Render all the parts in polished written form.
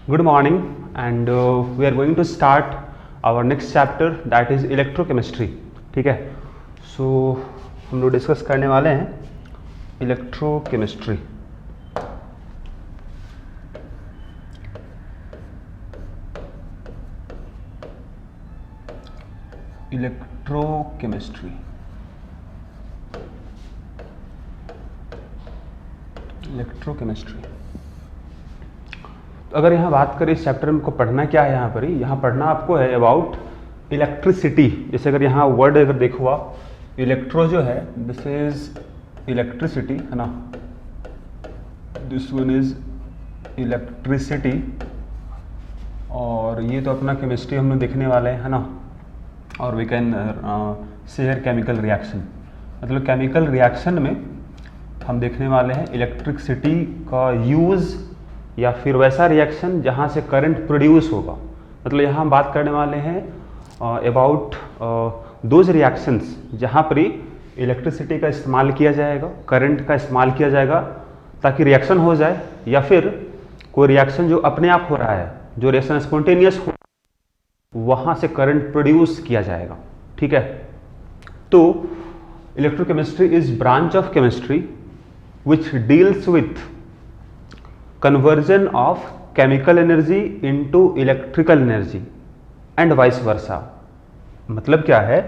Good morning, and we are going to start our next chapter, that is electrochemistry. ठीक है, so हम लोग discuss करने वाले हैं इलेक्ट्रोकेमिस्ट्री. इलेक्ट्रोकेमिस्ट्री अगर यहाँ बात करें इस चैप्टर में को पढ़ना क्या है, यहाँ पर ही यहाँ पढ़ना आपको है अबाउट इलेक्ट्रिसिटी. जैसे अगर यहाँ वर्ड अगर देखो आप, इलेक्ट्रो जो है दिस इज इलेक्ट्रिसिटी, है ना, दिस वन इज इलेक्ट्रिसिटी, और ये तो अपना केमिस्ट्री हम लोग देखने वाले हैं, है ना. और we can share chemical reaction, मतलब केमिकल रिएक्शन में हम देखने वाले हैं इलेक्ट्रिसिटी का यूज़ या फिर वैसा रिएक्शन जहाँ से करंट प्रोड्यूस होगा. मतलब यहाँ हम बात करने वाले हैं अबाउट दोज रिएक्शंस जहाँ पर ही इलेक्ट्रिसिटी का इस्तेमाल किया जाएगा, करंट का इस्तेमाल किया जाएगा ताकि रिएक्शन हो जाए, या फिर कोई रिएक्शन जो अपने आप हो रहा है, जो रिएक्शन स्पॉन्टेनियस हो, वहाँ से करंट प्रोड्यूस किया जाएगा. ठीक है, तो electrochemistry is branch of chemistry which deals with conversion of chemical energy into electrical energy and vice versa. मतलब क्या है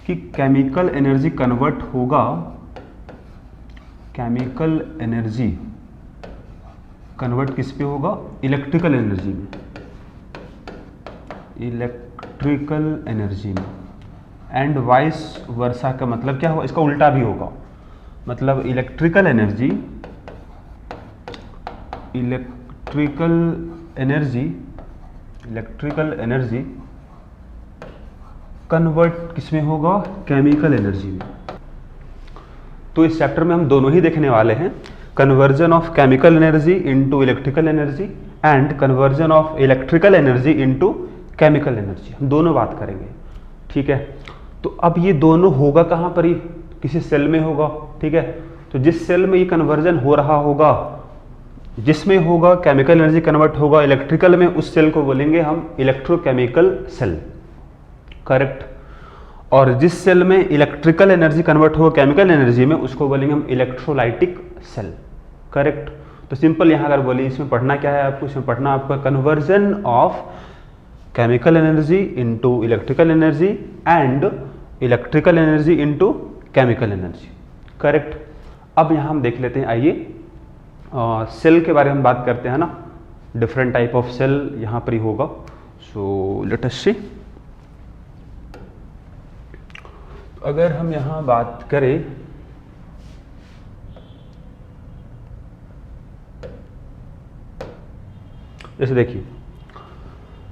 कि केमिकल एनर्जी कन्वर्ट होगा, केमिकल एनर्जी कन्वर्ट किस पे होगा, इलेक्ट्रिकल एनर्जी में, इलेक्ट्रिकल एनर्जी में, एंड वाइस वर्सा का मतलब क्या होगा, इसका उल्टा भी होगा. मतलब इलेक्ट्रिकल एनर्जी कन्वर्ट किसमें होगा, केमिकल एनर्जी में. तो इस चैप्टर में हम दोनों ही देखने वाले हैं, conversion of chemical energy into electrical energy and conversion of electrical energy into chemical energy. हम दोनों बात करेंगे. ठीक है, तो अब ये दोनों होगा कहाँ पर ही, किसी सेल में होगा. ठीक है, तो जिस सेल में ये कन्वर्जन हो रहा होगा, जिसमें होगा केमिकल एनर्जी कन्वर्ट होगा इलेक्ट्रिकल में, उस सेल को बोलेंगे हम इलेक्ट्रोकेमिकल सेल. करेक्ट. और जिस सेल में इलेक्ट्रिकल एनर्जी कन्वर्ट होगा केमिकल एनर्जी में, उसको बोलेंगे हम इलेक्ट्रोलाइटिक सेल. करेक्ट. तो सिंपल यहाँ अगर बोले इसमें पढ़ना क्या है आपको, इसमें पढ़ना आपका conversion of chemical energy into electrical energy and electrical energy into chemical energy. Correct. अब यहाँ हम देख लेते हैं, आइए सेल के बारे में बात करते हैं ना. डिफरेंट टाइप ऑफ सेल यहाँ पर ही होगा. सो लेट अस सी. अगर हम यहाँ बात करें, जैसे देखिए,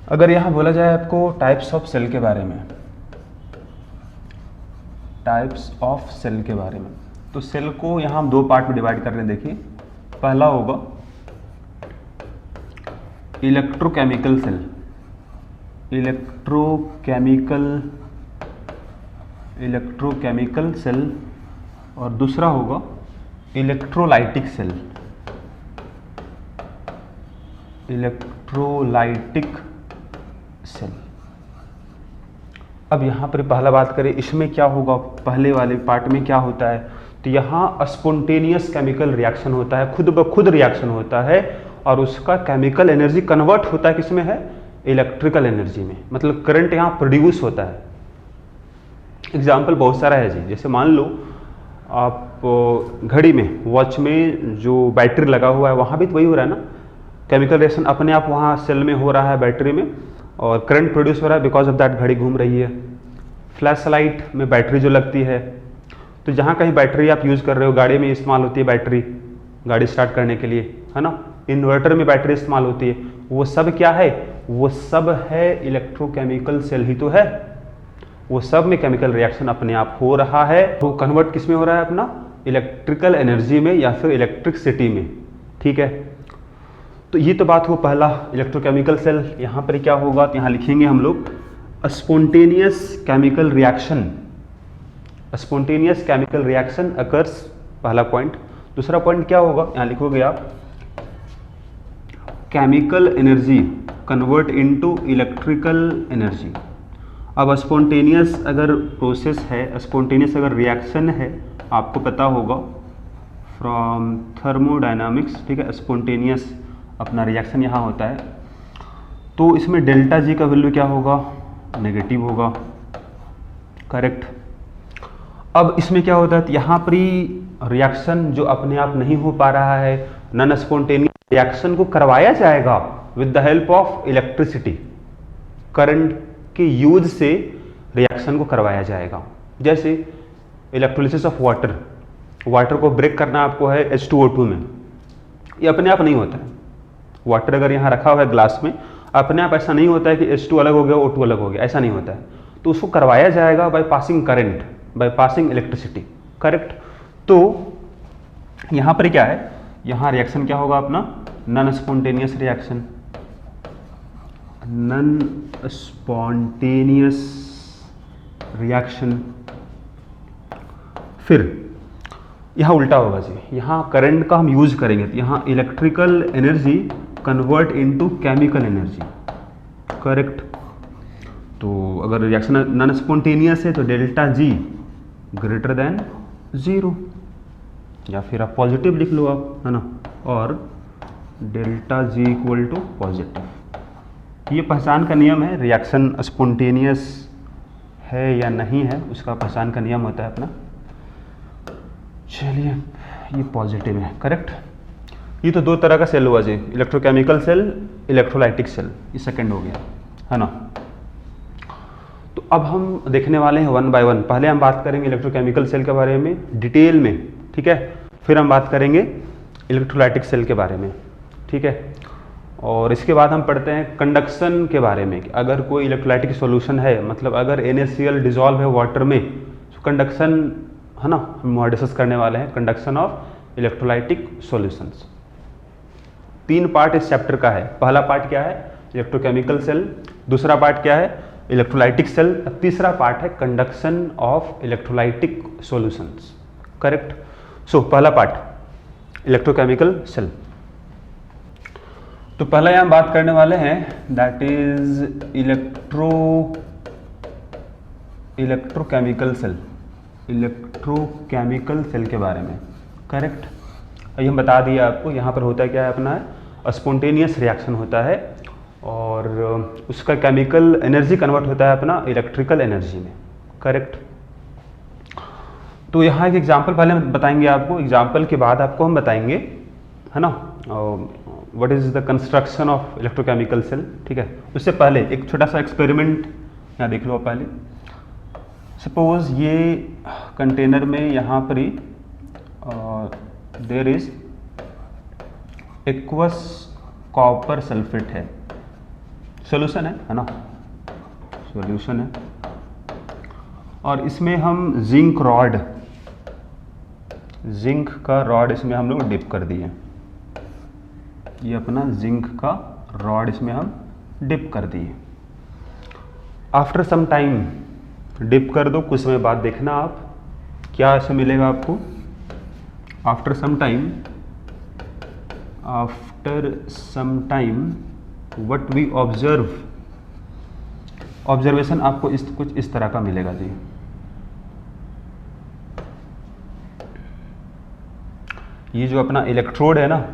अगर यहाँ बोला जाए आपको टाइप्स ऑफ सेल के बारे में, टाइप्स ऑफ सेल के बारे में, तो सेल को यहाँ हम दो पार्ट में डिवाइड कर रहे हैं. देखिए, पहला होगा इलेक्ट्रोकेमिकल सेल, इलेक्ट्रोकेमिकल सेल, और दूसरा होगा इलेक्ट्रोलाइटिक सेल, इलेक्ट्रोलाइटिक सेल. अब यहाँ पर पहला बात करें, इसमें क्या होगा, पहले वाले पार्ट में क्या होता है, तो यहाँ स्पॉन्टेनियस केमिकल रिएक्शन होता है, खुद ब खुद रिएक्शन होता है, और उसका केमिकल एनर्जी कन्वर्ट होता है किसमें है, इलेक्ट्रिकल एनर्जी में. मतलब करंट यहाँ प्रोड्यूस होता है. एग्जाम्पल बहुत सारा है जी. जैसे मान लो आप घड़ी में, वॉच में जो बैटरी लगा हुआ है, वहाँ भी तो वही हो रहा है ना, केमिकल रिएक्शन अपने आप वहाँ सेल में हो रहा है, बैटरी में, और करंट प्रोड्यूस हो रहा है, बिकॉज ऑफ दैट घड़ी घूम रही है. फ्लैश लाइट में बैटरी जो लगती है, तो जहाँ कहीं बैटरी आप यूज़ कर रहे हो, गाड़ी में इस्तेमाल होती है बैटरी, गाड़ी स्टार्ट करने के लिए, है ना. इन्वर्टर में बैटरी इस्तेमाल होती है. वो सब क्या है, वो सब है इलेक्ट्रोकेमिकल सेल ही तो है. वो सब में केमिकल रिएक्शन अपने आप हो रहा है. वो कन्वर्ट किस में हो रहा है, अपना इलेक्ट्रिकल एनर्जी में या फिर इलेक्ट्रिसिटी में. ठीक है, तो ये तो बात हो पहला इलेक्ट्रोकेमिकल सेल. यहाँ पर क्या होगा, तो यहाँ लिखेंगे हम लोग spontaneous chemical reaction, spontaneous chemical reaction occurs, पहला पॉइंट. दूसरा पॉइंट क्या होगा, यहाँ लिखोगे आप chemical energy convert into electrical energy. अब स्पॉन्टेनियस अगर प्रोसेस है, स्पॉन्टेनियस अगर रिएक्शन है, आपको पता होगा फ्रॉम थर्मोडायनामिक्स, ठीक है, स्पॉन्टेनियस अपना रिएक्शन यहाँ होता है, तो इसमें डेल्टा जी का वैल्यू क्या होगा, नेगेटिव होगा, करेक्ट। अब इसमें क्या होता है, यहाँ पर ही रिएक्शन जो अपने आप नहीं हो पा रहा है, नॉन स्पॉन्टेनियस रिएक्शन को करवाया जाएगा with the help of electricity, current के यूज से रिएक्शन को करवाया जाएगा। जैसे इलेक्ट्रोलिसिस ऑफ वाटर, वाटर को ब्रेक करना आपको है H2O2 में, ये अपने आप नहीं होता है। वाटर अगर यहाँ रखा हुआ है ग्लास में, अपने आप ऐसा नहीं होता है कि H2 अलग हो गया, O2 अलग हो गया, ऐसा नहीं होता है। तो उसको करवाया जाएगा by passing current, by passing electricity, correct. तो यहाँ पर क्या है, यहाँ रिएक्शन क्या होगा अपना, non spontaneous reaction, non spontaneous reaction. फिर यहाँ उल्टा होगा जी, यहाँ करंट का हम यूज करेंगे, तो यहाँ electrical energy convert into chemical energy, correct. तो अगर रिएक्शन नॉन स्पॉन्टेनियस है तो डेल्टा जी ग्रेटर देन 0, या फिर आप पॉजिटिव लिख लो आप, है ना, और delta G equal to positive. ये पहचान का नियम है, रिएक्शन स्पॉन्टेनियस है या नहीं है उसका पहचान का नियम होता है अपना। चलिए ये पॉजिटिव है, करेक्ट। ये तो दो तरह का सेल हुआ जी, इलेक्ट्रोकेमिकल सेल, इलेक्ट्रोलाइटिक सेल, ये सेकंड हो गया, है ना। तो अब हम देखने वाले हैं वन बाय वन। पहले हम बात करेंगे इलेक्ट्रोकेमिकल सेल के बारे में डिटेल में, ठीक है, फिर हम बात करेंगे इलेक्ट्रोलाइटिक सेल के बारे में, ठीक है। और इसके बाद हम पढ़ते हैं कंडक्शन के बारे में, कि अगर कोई इलेक्ट्रोलाइटिक सॉल्यूशन है, मतलब अगर NaCl डिजॉल्व है वाटर में, तो कंडक्शन, है ना, हम वहाँ डिस्कस करने वाले हैं conduction of electrolytic solutions. 3 part इस चैप्टर का है। पहला पार्ट क्या है, इलेक्ट्रोकेमिकल सेल, दूसरा पार्ट क्या है, इलेक्ट्रोलाइटिक सेल, तीसरा पार्ट है conduction of electrolytic solutions, correct. So पहला पार्ट इलेक्ट्रोकेमिकल सेल। तो पहला यहाँ बात करने वाले हैं that is electrochemical cell, electrochemical cell के बारे में, करेक्ट। ये हम बता दिया आपको, यहाँ पर होता क्या है अपना, स्पॉन्टेनियस रिएक्शन होता है और उसका केमिकल एनर्जी कन्वर्ट होता है अपना इलेक्ट्रिकल एनर्जी में, करेक्ट। तो यहाँ एक एग्जांपल पहले हम बताएंगे आपको, एग्जांपल के बाद आपको हम बताएंगे, है ना, what is the construction of electrochemical cell, ठीक है। उससे पहले एक छोटा सा एक्सपेरिमेंट यहाँ देख लो पहले। सपोज ये कंटेनर में यहाँ पर ही there is aqueous copper sulphate है, सॉल्यूशन है ना, सॉल्यूशन है, और इसमें हम जिंक रॉड, जिंक का रॉड इसमें हम लोग डिप कर दिए, ये अपना जिंक का रॉड इसमें हम डिप कर दिए। आफ्टर सम टाइम, डिप कर दो, कुछ समय बाद देखना आप क्या ऐसे मिलेगा आपको। After some time, after some time what we observe, observation आपको कुछ इस तरह का मिलेगा जी। ये जो अपना इलेक्ट्रोड है ना,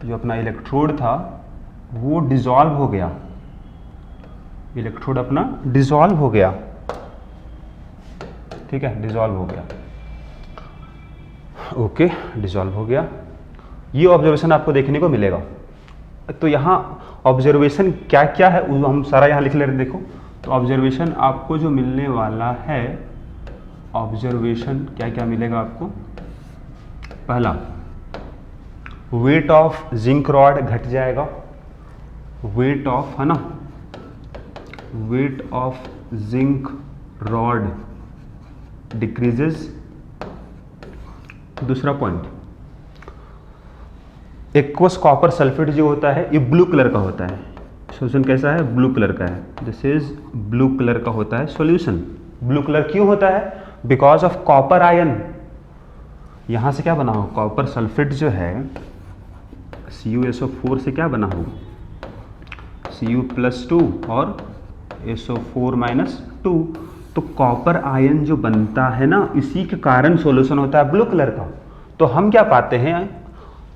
जो अपना इलेक्ट्रोड था वो डिसॉल्व हो गया, इलेक्ट्रोड अपना डिसॉल्व हो गया, ठीक है, डिसॉल्व हो गया, ओके, डिसॉल्व हो गया। ये ऑब्जर्वेशन आपको देखने को मिलेगा। तो यहाँ ऑब्जर्वेशन क्या क्या है वो हम सारा यहाँ लिख ले रहे हैं, देखो। तो ऑब्जर्वेशन आपको जो मिलने वाला है, ऑब्जर्वेशन क्या क्या मिलेगा आपको। पहला, वेट ऑफ जिंक रॉड घट जाएगा, वेट ऑफ, है ना, weight of zinc rod decreases. दूसरा पॉइंट, एक्वस कॉपर सल्फेट जो होता है ये ब्लू कलर का होता है, सॉल्यूशन कैसा है, ब्लू कलर का है, दिस इज ब्लू कलर का होता है सॉल्यूशन। ब्लू कलर क्यों होता है, बिकॉज ऑफ कॉपर आयन। यहां से क्या बना हो, कॉपर सल्फेट जो है, CuSO4 से क्या बना होगा, Cu+2 और SO4-2। तो कॉपर आयन जो बनता है ना, इसी के कारण सॉल्यूशन होता है ब्लू कलर का। तो हम क्या पाते हैं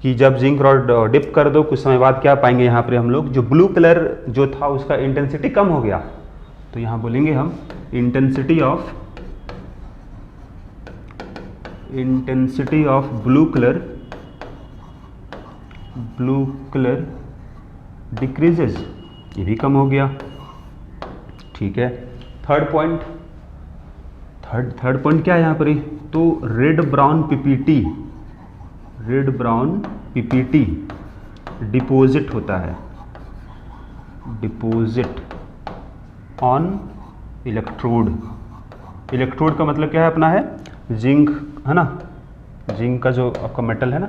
कि जब जिंक रॉड डिप कर दो, कुछ समय बाद क्या पाएंगे यहाँ पर हम लोग, जो ब्लू कलर जो था उसका इंटेंसिटी कम हो गया। तो यहाँ बोलेंगे हम intensity of blue colour decreases, ये भी कम हो गया। ठीक है, थर्ड पॉइंट क्या है यहाँ पर ही, तो रेड ब्राउन पीपीटी डिपोजिट होता है, डिपोजिट ऑन इलेक्ट्रोड का मतलब क्या है अपना, है जिंक, है ना, जिंक का जो आपका मेटल है ना,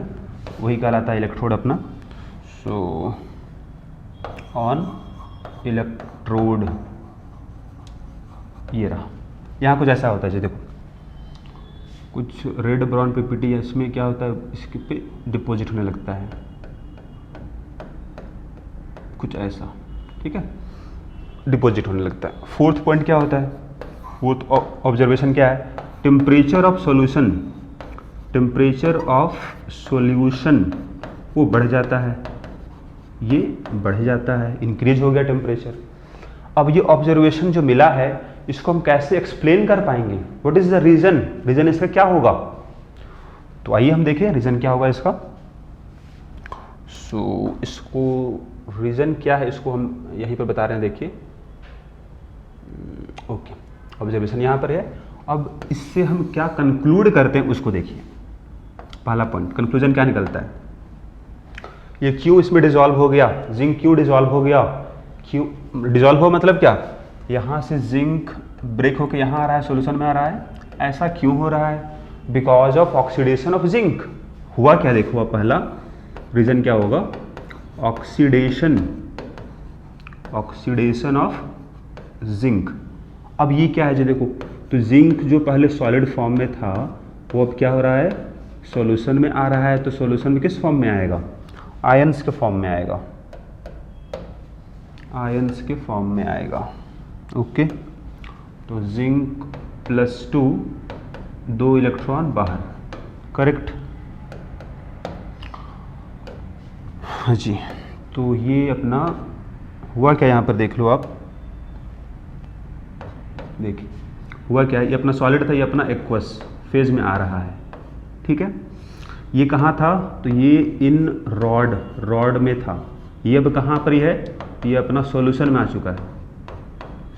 वही कहलाता है इलेक्ट्रोड अपना। सो ऑन इलेक्ट्रोड, ये रहा। यहाँ कुछ ऐसा होता है, देखो कुछ रेड ब्राउन पीपीटी है, इसमें क्या होता है, इसके पे डिपॉजिट होने लगता है कुछ ऐसा, ठीक है, डिपॉजिट होने लगता है। फोर्थ पॉइंट क्या होता है, फोर्थ ऑब्जर्वेशन क्या है, टेम्परेचर ऑफ सॉल्यूशन वो बढ़ जाता है, ये बढ़ जाता है, इंक्रीज हो गया टेम्परेचर। अब ये ऑब्जर्वेशन जो मिला है, इसको हम कैसे एक्सप्लेन कर पाएंगे, व्हाट इज द रीजन इसका क्या होगा। तो आइए हम देखें रीजन क्या होगा इसका। इसको रीजन क्या है, इसको हम यहीं पर बता रहे हैं, देखिए। ओके, ऑब्जर्वेशन यहाँ पर है। अब इससे हम क्या कंक्लूड करते हैं उसको देखिए। पहला पॉइंट, कंक्लूजन क्या निकलता है, ये क्यों इसमें डिसॉल्व हो गया, जिंक क्यों डिसॉल्व हो गया, क्यों डिसॉल्व हो मतलब क्या, यहाँ से जिंक ब्रेक होकर यहाँ आ रहा है, सॉल्यूशन में आ रहा है, ऐसा क्यों हो रहा है, because of oxidation of zinc. हुआ क्या, देखो अब पहला रीजन क्या होगा, ऑक्सीडेशन ऑफ जिंक। अब ये क्या है जी, देखो तो जिंक जो पहले सॉलिड फॉर्म में था वो अब क्या हो रहा है, सॉल्यूशन में आ रहा है। तो सॉल्यूशन में किस फॉर्म में आएगा, आयंस के फॉर्म में आएगा, आयंस के फॉर्म में आएगा। ओके, तो जिंक +2, 2 इलेक्ट्रॉन बाहर, करेक्ट। हाँ जी, तो ये अपना हुआ क्या, यहाँ पर देख लो आप, देखिए हुआ क्या है, ये अपना सॉलिड था, ये अपना एक्वस फेज में आ रहा है, ठीक है। ये कहाँ था, तो ये इन रॉड में था, ये अब कहाँ पर ही है, ये अपना सॉल्यूशन में आ चुका है,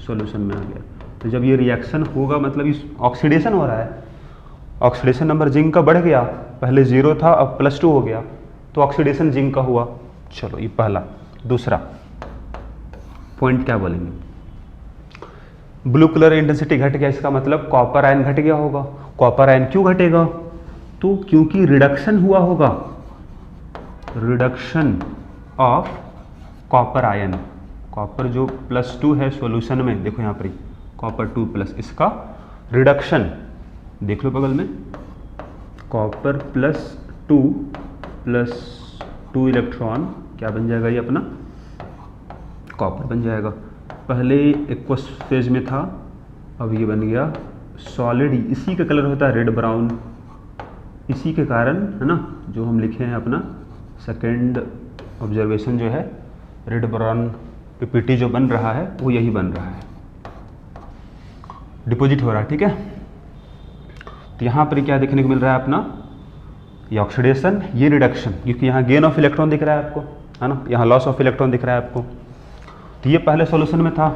सॉल्यूशन में आ गया। तो जब ये रिएक्शन होगा मतलब इस ऑक्सीडेशन हो रहा है, ऑक्सीडेशन नंबर जिंक का बढ़ गया, पहले 0 था अब +2 हो गया, तो ऑक्सीडेशन जिंक का हुआ। चलो ये पहला। दूसरा पॉइंट क्या बोलेंगे, ब्लू कलर इंटेंसिटी घट गया, इसका मतलब कॉपर आयन घट गया होगा। कॉपर आयन क्यों घटेगा, तो क्योंकि रिडक्शन हुआ होगा, reduction of copper ion, copper जो +2 है सॉल्यूशन में, देखो यहाँ पर कॉपर 2+, इसका रिडक्शन देख लो बगल में, कॉपर +2 इलेक्ट्रॉन क्या बन जाएगा, ये अपना कॉपर बन जाएगा। पहले एक्वस फेज में था, अब ये बन गया सॉलिड, इसी का कलर होता है रेड ब्राउन, इसी के कारण, है ना, जो हम लिखे हैं अपना सेकेंड ऑब्जर्वेशन जो है, रेड ब्राउन पीपीटी जो बन रहा है वो यही बन रहा है, डिपॉजिट हो रहा है, ठीक है। तो यहाँ पर क्या देखने को मिल रहा है अपना, ये ऑक्सीडेशन, ये रिडक्शन, क्योंकि यहाँ गेन ऑफ इलेक्ट्रॉन दिख रहा है आपको, है ना, यहाँ लॉस ऑफ इलेक्ट्रॉन दिख रहा है आपको। तो ये पहले सॉल्यूशन में था,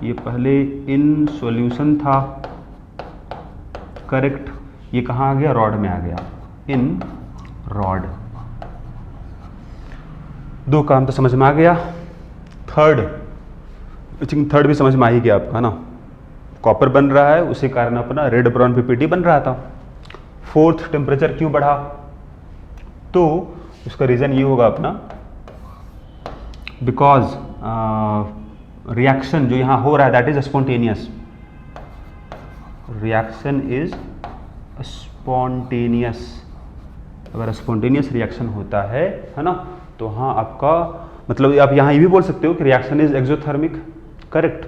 ये पहले इन सॉल्यूशन था, करेक्ट। ये कहाँ आ गया, रॉड में आ गया, इन रॉड। दो काम तो समझ में आ गया। थर्ड भी समझ में आ ही गया आपका, है ना, कॉपर बन रहा है, उसी कारण अपना रेड ब्राउन पीपीटी बन रहा था। फोर्थ, टेम्परेचर क्यों बढ़ा, तो उसका रीज़न ये होगा अपना, बिकॉज रिएक्शन जो यहाँ हो रहा है that is spontaneous, reaction is spontaneous. अगर स्पॉन्टेनियस रिएक्शन होता है ना, तो हाँ आपका मतलब आप यहाँ ये भी बोल सकते हो कि reaction is exothermic, correct.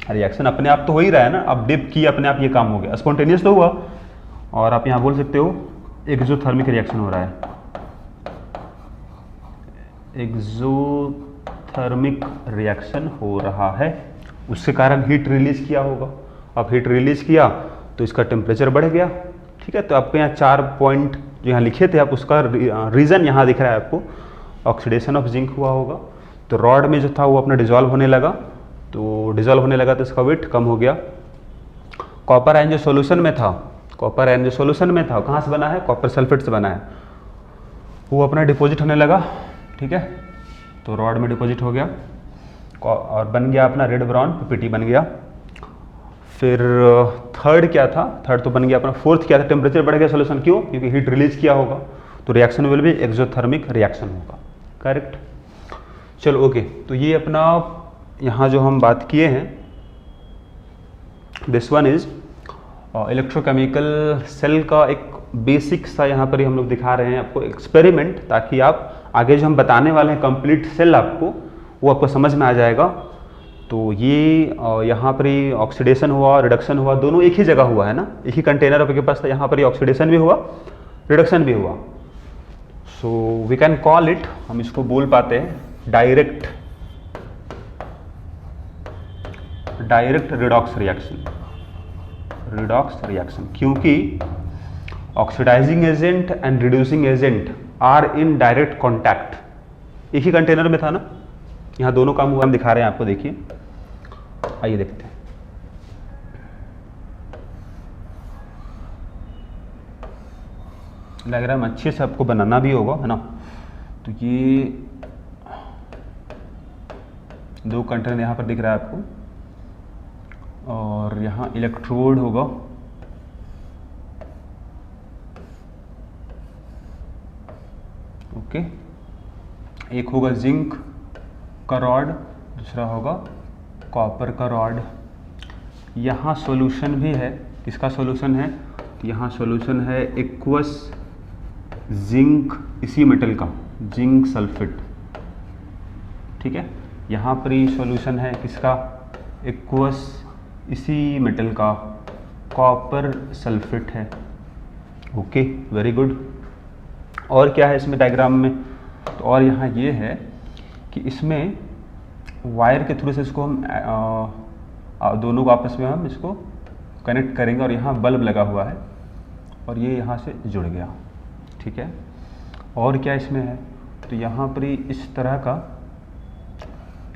Reaction अपने आप तो हो ही रहा है ना, अब डिप की अपने आप ये काम हो गया, स्पॉन्टेनियस तो हुआ, और आप यहाँ बोल सकते हो एक्सोथर्मिक रिएक्शन हो रहा है, एक्सोथर्मिक रिएक्शन हो रहा है, उसके कारण हीट रिलीज किया होगा। अब हीट रिलीज किया तो इसका टेम्परेचर बढ़ गया, ठीक है। तो आपको यहाँ 4 पॉइंट जो यहाँ लिखे थे, आप उसका रीज़न यहाँ दिख रहा है आपको, ऑक्सीडेशन ऑफ जिंक हुआ होगा, तो रॉड में जो था वो अपना डिजॉल्व होने लगा, तो डिजॉल्व होने लगा तो इसका वेट कम हो गया। कॉपर आयन जो सोल्यूशन में था, कॉपर आयन जो सोल्यूशन में था कहाँ से बना है, कॉपर सल्फेट से बना है, वो अपना डिपॉजिट होने लगा, ठीक है। तो रॉड में डिपॉजिट हो गया और बन गया अपना रेड ब्राउन पीपीटी बन गया। फिर थर्ड क्या था, थर्ड तो बन गया अपना। फोर्थ क्या था, टेम्परेचर बढ़ गया सोल्यूशन, क्यों, क्योंकि हीट रिलीज किया होगा, तो रिएक्शन विल भी एक्सोथर्मिक रिएक्शन होगा, करेक्ट। चलो ओके, तो ये अपना यहाँ जो हम बात किए हैं, this one is electrochemical cell का एक बेसिक सा यहाँ पर ही हम लोग दिखा रहे हैं आपको एक्सपेरिमेंट, ताकि आप आगे जो हम बताने वाले हैं कंप्लीट सेल आपको, वो आपको समझ में आ जाएगा। तो ये यहाँ पर ही ऑक्सीडेशन हुआ, रिडक्शन हुआ, दोनों एक ही जगह हुआ है ना, एक ही कंटेनर आपके पास था, यहाँ पर ही ऑक्सीडेशन भी हुआ, रिडक्शन भी हुआ। So we can call it, हम इसको बोल पाते हैं direct redox reaction, redox reaction, क्योंकि oxidising agent and reducing agent are in direct contact. एक ही कंटेनर में था ना, यहाँ दोनों काम हुआ, हम दिखा रहे हैं आपको, देखिए, आइए देखते हैं। लग रहा है अच्छे से आपको बनाना भी होगा, है ना। तो ये 2 कंटेनर यहाँ पर दिख रहा है आपको, और यहाँ इलेक्ट्रोड होगा, ओके। एक होगा जिंक का रॉड, दूसरा होगा कॉपर का रॉड। यहाँ सॉल्यूशन भी है, किसका सॉल्यूशन है, यहाँ सॉल्यूशन है एक्वस जिंक, इसी मेटल का, जिंक सल्फेट, ठीक है। यहाँ पर ही सॉल्यूशन है किसका, एक्वस, इसी मेटल का, कॉपर सल्फेट है, ओके, वेरी गुड। और क्या है इसमें डायग्राम में, तो और यहाँ ये है कि इसमें वायर के थ्रू से इसको हम दोनों को आपस में हम इसको कनेक्ट करेंगे, और यहाँ बल्ब लगा हुआ है और ये यहाँ से जुड़ गया, ठीक है। और क्या इसमें है, तो यहाँ पर ही इस तरह का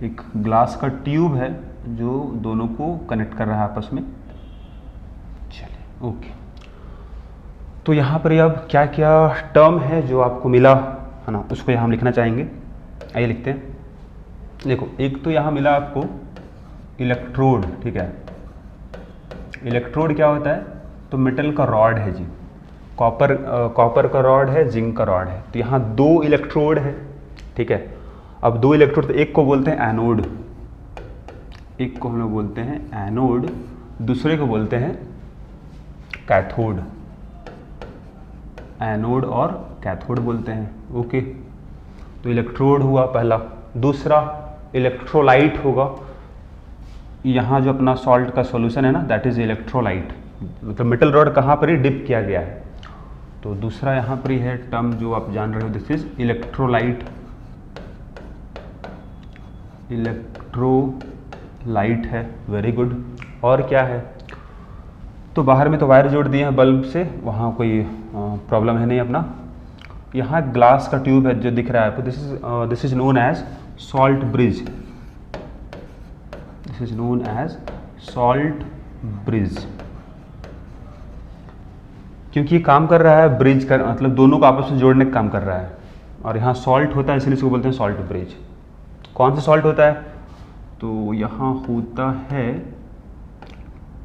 एक ग्लास का ट्यूब है जो दोनों को कनेक्ट कर रहा है आपस में। चलिए ओके, तो यहाँ पर अब क्या क्या टर्म है जो आपको मिला है ना, उसको यहाँ हम लिखना चाहेंगे। आइए लिखते हैं। देखो, एक तो यहाँ मिला आपको इलेक्ट्रोड, ठीक है। इलेक्ट्रोड क्या होता है, तो मेटल का रॉड है जी, कॉपर का रॉड है, जिंक का रॉड है, तो यहाँ 2 इलेक्ट्रोड है, ठीक है। अब 2 इलेक्ट्रोड, तो एक को बोलते हैं एनोड, एक को हम लोग बोलते हैं एनोड, दूसरे को बोलते हैं कैथोड, एनोड और कैथोड बोलते हैं, ओके। तो इलेक्ट्रोड हुआ पहला। दूसरा इलेक्ट्रोलाइट होगा, यहाँ जो अपना सॉल्ट का सॉल्यूशन है ना, दैट इज इलेक्ट्रोलाइट, मतलब मेटल रॉड कहाँ पर ही डिप किया गया है। तो दूसरा यहाँ पर ही है टर्म जो आप जान रहे हो, दिस इज इलेक्ट्रोलाइट, इलेक्ट्रोलाइट है, वेरी गुड। और क्या है, तो बाहर में तो वायर जोड़ दिए हैं बल्ब से, वहाँ कोई प्रॉब्लम है नहीं अपना। यहाँ ग्लास का ट्यूब है जो दिख रहा है आपको, this is known as salt bridge, this is known as salt bridge, क्योंकि ये काम कर रहा है ब्रिज का, मतलब दोनों को आपस में जोड़ने का काम कर रहा है, और यहाँ सॉल्ट होता है इसलिए इसको बोलते हैं सॉल्ट ब्रिज। कौन सा सॉल्ट होता है, तो यहाँ होता है,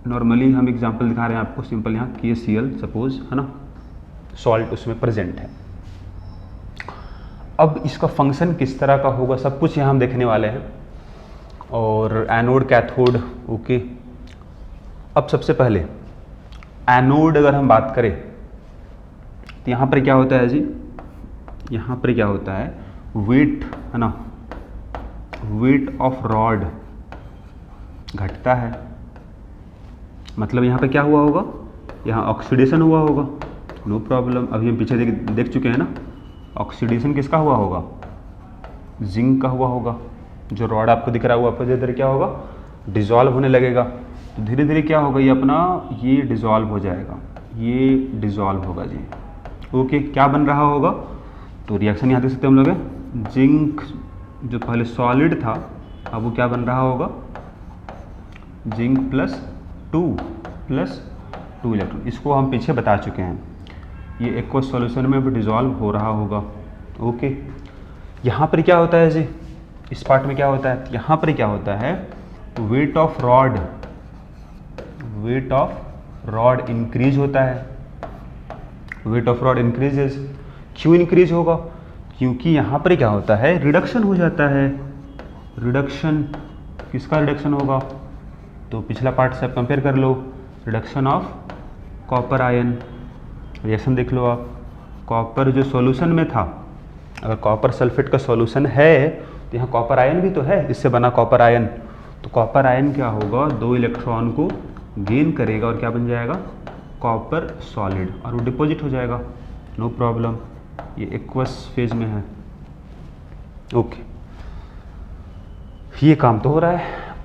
नॉर्मली हम एग्जांपल दिखा रहे हैं आपको, सिंपल यहाँ KCl सपोज, है ना, सॉल्ट उसमें प्रेजेंट है। अब इसका फंक्शन किस तरह का होगा, सब कुछ यहाँ हम देखने वाले हैं, और एनोड कैथोड, ओके। अब सबसे पहले एनोड अगर हम बात करें, तो यहाँ पर क्या होता है जी, यहाँ पर क्या होता है, वेट है ना, वेट ऑफ रॉड घटता है। मतलब यहाँ पे क्या हुआ होगा, यहाँ ऑक्सीडेशन हुआ होगा, नो प्रॉब्लम। अभी हम पीछे देख चुके हैं ना, ऑक्सीडेशन किसका हुआ होगा, जिंक का हुआ होगा। जो रॉड आपको दिख रहा है वो आपको धीरे धीरे क्या होगा, डिजॉल्व होने लगेगा। तो धीरे धीरे क्या होगा, ये अपना ये डिजॉल्व हो जाएगा, ये डिजॉल्व होगा जी। ओके, क्या बन रहा होगा, तो रिएक्शन यहाँ देख सकते हैं हम लोग, जिंक जो पहले सॉलिड था अब वो क्या बन रहा होगा, जिंक प्लस 2 इलेक्ट्रॉन। इसको हम पीछे बता चुके हैं, ये एक्वस सॉल्यूशन में भी डिजॉल्व हो रहा होगा। ओके, यहाँ पर क्या होता है जी, इस पार्ट में क्या होता है, यहाँ पर क्या होता है, वेट ऑफ रॉड इंक्रीज होता है। वेट ऑफ रॉड इंक्रीजेज, क्यों इंक्रीज होगा, क्योंकि यहाँ पर क्या होता है, रिडक्शन हो जाता है। रिडक्शन, किसका रिडक्शन होगा, तो पिछला पार्ट से आप कंपेयर कर लो, reduction of copper ion. Reaction देख लो आप, कॉपर जो सॉल्यूशन में था, अगर कॉपर सल्फेट का सॉल्यूशन है तो यहाँ कॉपर आयन भी तो है, इससे बना कॉपर आयन। तो कॉपर आयन क्या होगा, 2 इलेक्ट्रॉन को गेन करेगा और क्या बन जाएगा, कॉपर सॉलिड, और वो डिपॉजिट हो जाएगा, नो प्रॉब्लम। ये एक्वस फेज में है। ओके, ये काम तो हो रहा है।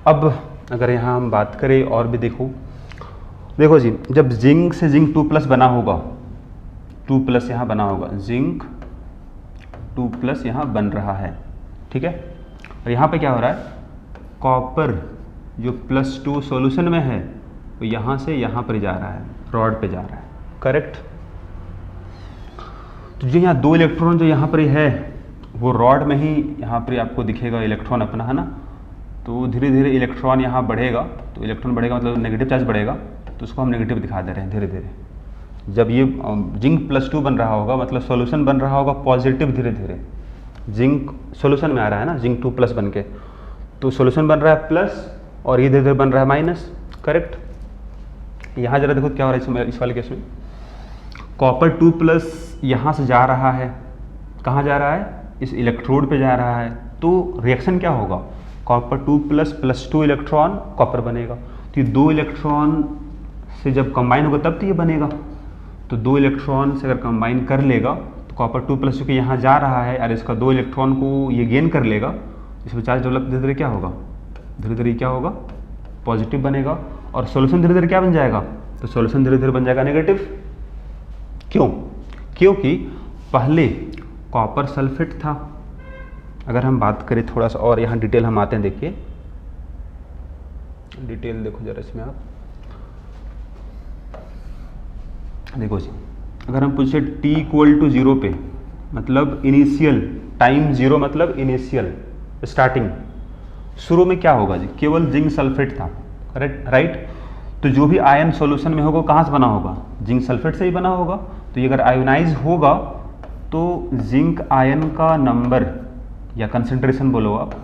अब अगर यहाँ हम बात करें और भी देखो जी, जब जिंक से जिंक 2+ बना होगा, 2+ यहाँ बना होगा, जिंक 2+ यहाँ बन रहा है, ठीक है। और यहाँ पे क्या हो रहा है, कॉपर जो +2 सॉल्यूशन में है वो यहाँ से यहाँ पर जा रहा है, रॉड पे जा रहा है, करेक्ट। तो जो यहाँ 2 इलेक्ट्रॉन जो यहाँ पर है वो रॉड में ही यहाँ पर आपको दिखेगा इलेक्ट्रॉन अपना, है ना। तो धीरे धीरे इलेक्ट्रॉन यहाँ बढ़ेगा, तो इलेक्ट्रॉन बढ़ेगा मतलब नेगेटिव चार्ज बढ़ेगा, तो उसको हम नेगेटिव दिखा दे रहे हैं धीरे धीरे। जब ये जिंक +2 बन रहा होगा मतलब सॉल्यूशन बन रहा होगा पॉजिटिव, धीरे धीरे जिंक सॉल्यूशन में आ रहा है ना, जिंक 2+ बन के, तो सॉल्यूशन बन रहा है प्लस और ये धीरे धीरे बन रहा है माइनस, करेक्ट। यहाँ जरा देखो क्या हो रहा है इस वाले केस में, कॉपर 2+ यहाँ से जा रहा है, कहाँ जा रहा है, इस इलेक्ट्रोड पे जा रहा है। तो रिएक्शन क्या होगा, कॉपर 2+ +2 इलेक्ट्रॉन कॉपर बनेगा। तो ये 2 इलेक्ट्रॉन से जब कंबाइन होगा तब तो ये बनेगा। तो 2 इलेक्ट्रॉन से अगर कंबाइन कर लेगा तो कॉपर 2+ चूँकि यहाँ जा रहा है और इसका 2 इलेक्ट्रॉन को ये गेन कर लेगा, इसमें चार्ज डेवलप धीरे धीरे क्या होगा, धीरे धीरे क्या होगा, पॉजिटिव बनेगा। और सॉल्यूशन धीरे धीरे क्या बन जाएगा, तो सॉल्यूशन धीरे धीरे बन जाएगा नेगेटिव। क्यों, क्योंकि पहले कॉपर सल्फेट था। अगर हम बात करें थोड़ा सा और यहाँ डिटेल हम आते हैं, देखिए डिटेल देखो जरा इसमें आप देखो जी, अगर हम पूछे t = 0 पे, मतलब इनिशियल टाइम 0 मतलब इनिशियल स्टार्टिंग, शुरू में क्या होगा जी, केवल जिंक सल्फेट था, करेक्ट, राइट। तो जो भी आयन सॉल्यूशन में होगा कहाँ से बना होगा, जिंक सल्फेट से ही बना होगा। तो ये अगर आयोनाइज होगा तो जिंक आयन का नंबर या कंसंट्रेशन बोलो आप,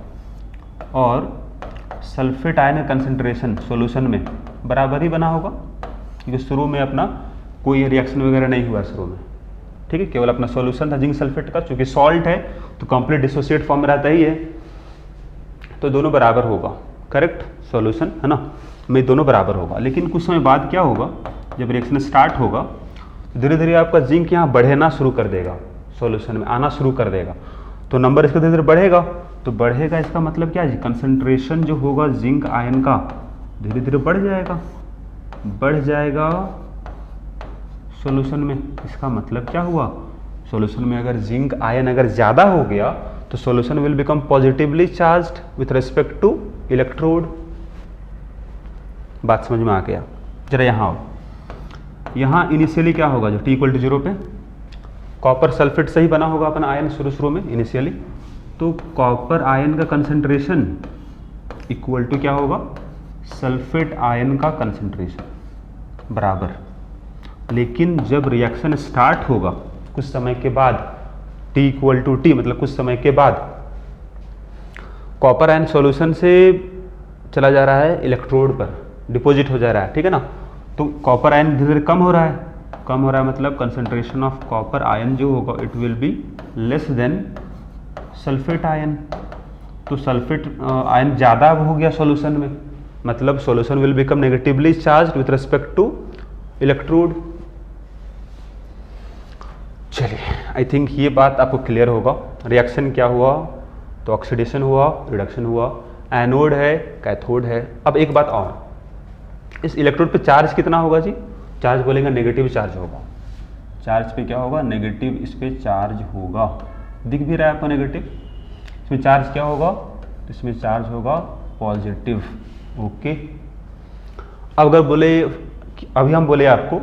और सल्फेट आयन का कंसंट्रेशन सॉल्यूशन में बराबर ही बना होगा, क्योंकि शुरू में अपना कोई रिएक्शन वगैरह नहीं हुआ शुरू में, ठीक है, केवल अपना सॉल्यूशन था जिंक सल्फेट का। चूंकि सॉल्ट है तो कंप्लीट डिसोसिएट फॉर्म में रहता ही है, तो दोनों बराबर होगा, करेक्ट, सॉल्यूशन है ना में दोनों बराबर होगा। लेकिन कुछ समय बाद क्या होगा, जब रिएक्शन स्टार्ट होगा तो धीरे धीरे आपका जिंक यहाँ बढ़ना शुरू कर देगा, सॉल्यूशन में आना शुरू कर देगा, तो नंबर इसका धीरे धीरे बढ़ेगा। तो बढ़ेगा इसका मतलब क्या है, कंसंट्रेशन जो होगा जिंक आयन का धीरे धीरे बढ़ जाएगा सॉल्यूशन में। इसका मतलब क्या हुआ, सॉल्यूशन में अगर जिंक आयन अगर ज़्यादा हो गया तो solution will become positively charged with respect to electrode. बात समझ में आ गया, जरा यहाँ आओ। यहाँ इनिशियली क्या होगा, जो t = 0 पे कॉपर सल्फेट से ही बना होगा अपना आयन शुरू में इनिशियली, तो कॉपर आयन का कंसंट्रेशन इक्वल टू क्या होगा, सल्फेट आयन का कंसंट्रेशन बराबर। लेकिन जब रिएक्शन स्टार्ट होगा कुछ समय के बाद, t = t मतलब कुछ समय के बाद, कॉपर आयन सॉल्यूशन से चला जा रहा है इलेक्ट्रोड पर, डिपॉजिट हो जा रहा है, ठीक है ना। तो कॉपर आयन धीरे धीरे कम हो रहा है, कम हो रहा है मतलब कंसंट्रेशन ऑफ कॉपर आयन जो होगा it will be less than sulphate ion. तो सल्फेट आयन ज़्यादा हो गया सॉल्यूशन में, मतलब solution will become negatively charge with respect to electrode. चलिए आई थिंक ये बात आपको क्लियर होगा। रिएक्शन क्या हुआ, तो ऑक्सीडेशन हुआ, रिडक्शन हुआ, एनोड है, कैथोड है। अब एक बात और, इस इलेक्ट्रोड पे चार्ज कितना होगा जी? चार्ज बोलेंगे नेगेटिव चार्ज होगा। चार्ज पे क्या होगा? नेगेटिव इस पे चार्ज होगा। दिख भी रहा है आपको नेगेटिव। इसमें चार्ज क्या होगा? तो इसमें चार्ज होगा पॉजिटिव। ओके, अब अगर बोले, अभी हम बोले आपको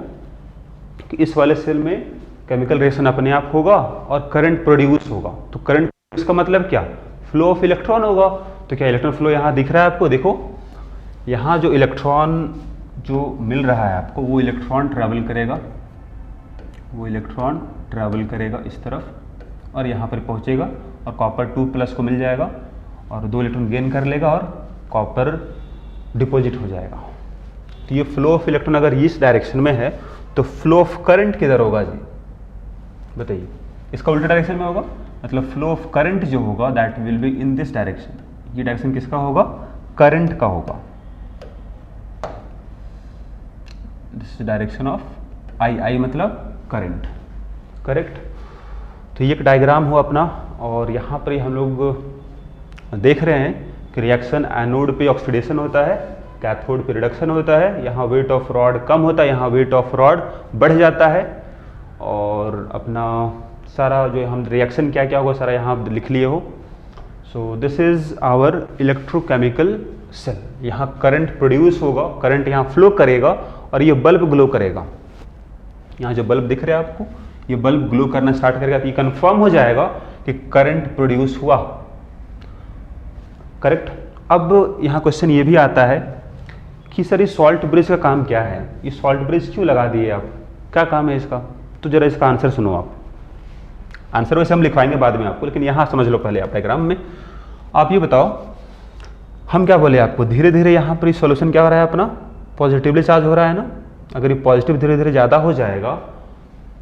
कि इस वाले सेल में केमिकल रिएक्शन अपने आप होगा और करंट प्रोड्यूस होगा। तो करंट प्रोड्यूस का मतलब क्या? फ्लो ऑफ इलेक्ट्रॉन होगा। तो क्या इलेक्ट्रॉन फ्लो यहाँ दिख रहा है आपको? देखो यहाँ जो इलेक्ट्रॉन जो मिल रहा है आपको, वो इलेक्ट्रॉन ट्रैवल करेगा, वो इलेक्ट्रॉन ट्रैवल करेगा इस तरफ और यहाँ पर पहुँचेगा और कॉपर 2+ को मिल जाएगा और 2 इलेक्ट्रॉन गेन कर लेगा और कॉपर डिपॉजिट हो जाएगा। तो ये फ्लो ऑफ इलेक्ट्रॉन अगर इस डायरेक्शन में है तो फ्लो ऑफ करंट किधर होगा जी? बताइए। इसका उल्टा डायरेक्शन में होगा, मतलब फ्लो ऑफ करंट जो होगा that will be in this direction. ये डायरेक्शन किसका होगा? करंट का होगा। दिस डायरेक्शन ऑफ आई मतलब करंट, करेक्ट। तो ये एक डायग्राम हुआ अपना और यहाँ पर हम लोग देख रहे हैं कि रिएक्शन एनोड पे ऑक्सीडेशन होता है, कैथोड पे रिडक्शन होता है। यहाँ वेट ऑफ रॉड कम होता है, यहाँ वेट ऑफ रॉड बढ़ जाता है और अपना सारा जो हम रिएक्शन क्या क्या होगा सारा यहाँ लिख लिए हो। So this is our electrochemical cell. यहाँ करंट प्रोड्यूस होगा, करंट यहाँ फ्लो करेगा और ये बल्ब ग्लो करेगा। यहाँ जो बल्ब दिख रहा है आपको, ये बल्ब ग्लो करना स्टार्ट करेगा तो ये कंफर्म हो जाएगा कि करंट प्रोड्यूस हुआ, करेक्ट। अब यहाँ क्वेश्चन ये भी आता है कि सर ये सॉल्ट ब्रिज का काम क्या है? ये सॉल्ट ब्रिज क्यों लगा दिए आप, क्या काम है इसका? तो जरा इसका आंसर सुनो आप। आंसर वैसे हम लिखवाएंगे बाद में आपको, लेकिन यहाँ समझ लो पहले आप डायग्राम में। आप ये बताओ, हम क्या बोले आपको, धीरे धीरे यहाँ पर सॉल्यूशन क्या हो रहा है अपना? पॉजिटिवली चार्ज हो रहा है ना। अगर ये पॉजिटिव धीरे धीरे ज़्यादा हो जाएगा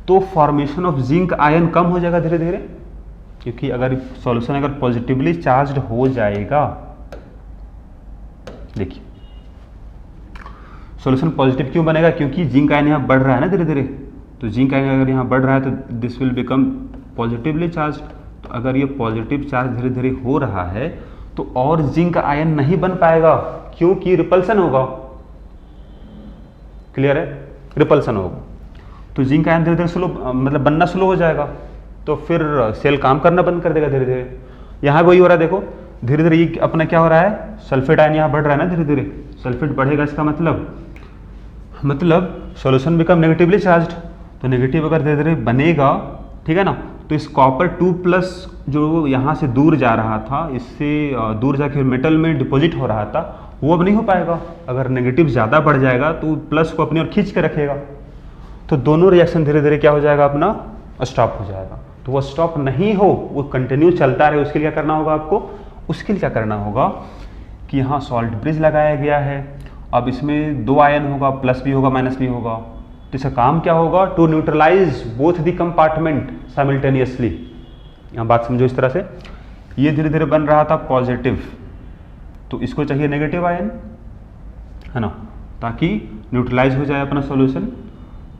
तो फॉर्मेशन ऑफ जिंक आयन कम हो जाएगा धीरे धीरे, क्योंकि अगर सॉल्यूशन अगर पॉजिटिवली चार्ज्ड हो जाएगा, देखिए सॉल्यूशन पॉजिटिव क्यों बनेगा? क्योंकि जिंक आयन यहाँ बढ़ रहा है ना धीरे धीरे। तो जिंक आयन अगर यहाँ बढ़ रहा है तो this will become positively charge. तो अगर ये पॉजिटिव चार्ज धीरे धीरे हो रहा है तो और जिंक आयन नहीं बन पाएगा, क्योंकि रिपल्सन होगा। क्लियर है? रिपल्सन होगा तो जिंक आयन धीरे धीरे स्लो मतलब बनना स्लो हो जाएगा, तो फिर सेल काम करना बंद कर देगा धीरे धीरे। यहाँ वही हो रहा है, देखो धीरे धीरे ये अपना क्या हो रहा है, सल्फेट आयन यहाँ बढ़ रहा है ना धीरे धीरे। सल्फेट बढ़ेगा इसका मतलब सॉल्यूशन बिकम नेगेटिवली चार्ज्ड। तो नेगेटिव अगर धीरे धीरे बनेगा, ठीक है ना, तो इस कॉपर 2+ जो यहाँ से दूर जा रहा था, इससे दूर जाके मेटल में डिपॉजिट हो रहा था, वो अब नहीं हो पाएगा। अगर नेगेटिव ज़्यादा बढ़ जाएगा तो प्लस को अपनी ओर खींच के रखेगा, तो दोनों रिएक्शन धीरे धीरे क्या हो जाएगा अपना, स्टॉप हो जाएगा। तो वो स्टॉप नहीं हो, वो कंटिन्यू चलता रहे, उसके लिए क्या करना होगा आपको? उसके लिए क्या करना होगा कि यहाँ सॉल्ट ब्रिज लगाया गया है। अब इसमें 2 आयन होगा, प्लस भी होगा माइनस भी होगा। तो इसका काम क्या होगा? To neutralise both the compartment simultaneously. यहाँ बात समझो इस तरह से, ये धीरे धीरे बन रहा था पॉजिटिव, तो इसको चाहिए नेगेटिव आयन, है ना, ताकि न्यूट्रलाइज हो जाए अपना सॉल्यूशन।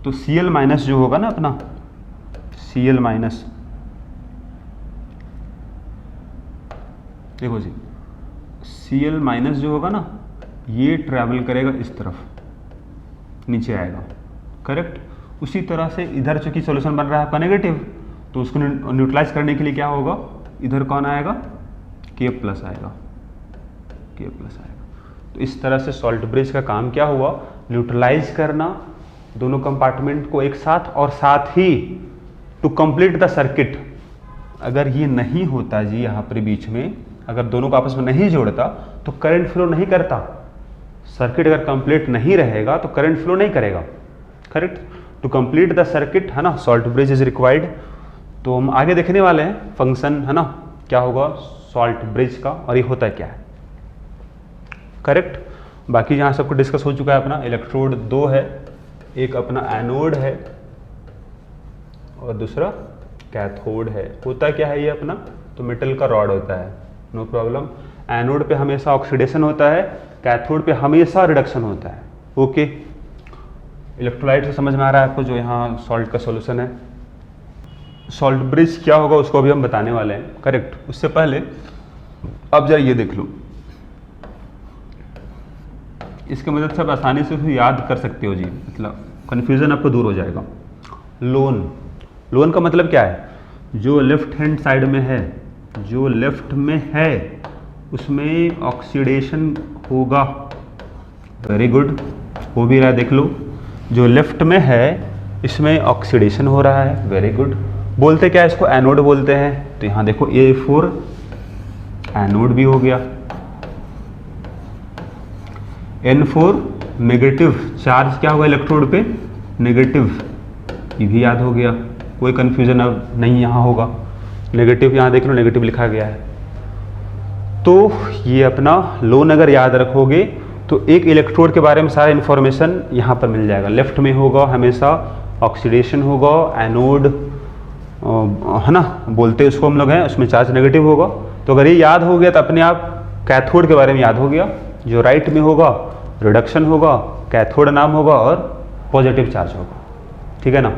तो Cl- जो होगा ना अपना, Cl-, देखो जी Cl- जो होगा ना, ये ट्रैवल करेगा इस तरफ, नीचे आएगा, करेक्ट। उसी तरह से इधर चूंकि सॉल्यूशन बन रहा है आपका नेगेटिव, तो उसको न्यूट्रलाइज करने के लिए क्या होगा, इधर कौन आएगा, K+ आएगा, K+ आएगा। तो इस तरह से सॉल्ट ब्रिज का काम क्या हुआ? न्यूट्रलाइज करना दोनों कंपार्टमेंट को एक साथ, और साथ ही टू कंप्लीट द सर्किट। अगर ये नहीं होता जी, यहाँ पर बीच में अगर दोनों को आपस में नहीं जोड़ता तो करंट फ्लो नहीं करता। सर्किट अगर कंप्लीट नहीं रहेगा तो करंट फ्लो नहीं करेगा, correct. To complete the circuit, है ना, सॉल्ट ब्रिज इज रिक्वायर्ड। तो हम आगे देखने वाले हैं फंक्शन, है ना, क्या होगा सॉल्ट ब्रिज का और ये होता क्या है, करेक्ट। बाकी यहाँ सबको डिस्कस हो चुका है अपना। इलेक्ट्रोड 2 है, एक अपना एनोड है और दूसरा कैथोड है। होता क्या है ये अपना, तो मेटल का रॉड होता है, नो प्रॉब्लम। एनोड पे हमेशा ऑक्सीडेशन होता है, कैथोड पे हमेशा रिडक्शन होता है। ओके, इलेक्ट्रोलाइट से समझ में आ रहा है आपको, जो यहाँ सॉल्ट का सॉल्यूशन है। सॉल्ट ब्रिज क्या होगा उसको अभी हम बताने वाले हैं, करेक्ट। उससे पहले अब जरा ये देख लो, इसकी मदद से आप आसानी से उसे याद कर सकते हो जी, मतलब कन्फ्यूज़न आपको दूर हो जाएगा। लोन, लोन का मतलब क्या है, जो लेफ्ट हैंड साइड में है, जो लेफ्ट में है उसमें ऑक्सीडेशन होगा। वेरी गुड, हो भी रहा है, देख लो, जो लेफ्ट में है इसमें ऑक्सीडेशन हो रहा है। Very good. बोलते क्या है इसको, एनोड बोलते हैं। तो यहाँ देखो A4 एनोड भी हो गया, N4 नेगेटिव चार्ज क्या होगा इलेक्ट्रोड पे, नेगेटिव, ये भी याद हो गया, कोई कन्फ्यूजन अब नहीं यहाँ होगा। नेगेटिव यहाँ देख लो, नेगेटिव लिखा गया है। तो ये अपना लोन अगर याद रखोगे तो एक इलेक्ट्रोड के बारे में सारा इन्फॉर्मेशन यहाँ पर मिल जाएगा। लेफ्ट में होगा हमेशा ऑक्सीडेशन होगा, एनोड है ना बोलते उसको हम लोग हैं, उसमें चार्ज नेगेटिव होगा। तो अगर ये याद हो गया तो अपने आप कैथोड के बारे में याद हो गया, जो राइट में होगा रिडक्शन होगा, कैथोड नाम होगा और पॉजिटिव चार्ज होगा। ठीक है ना।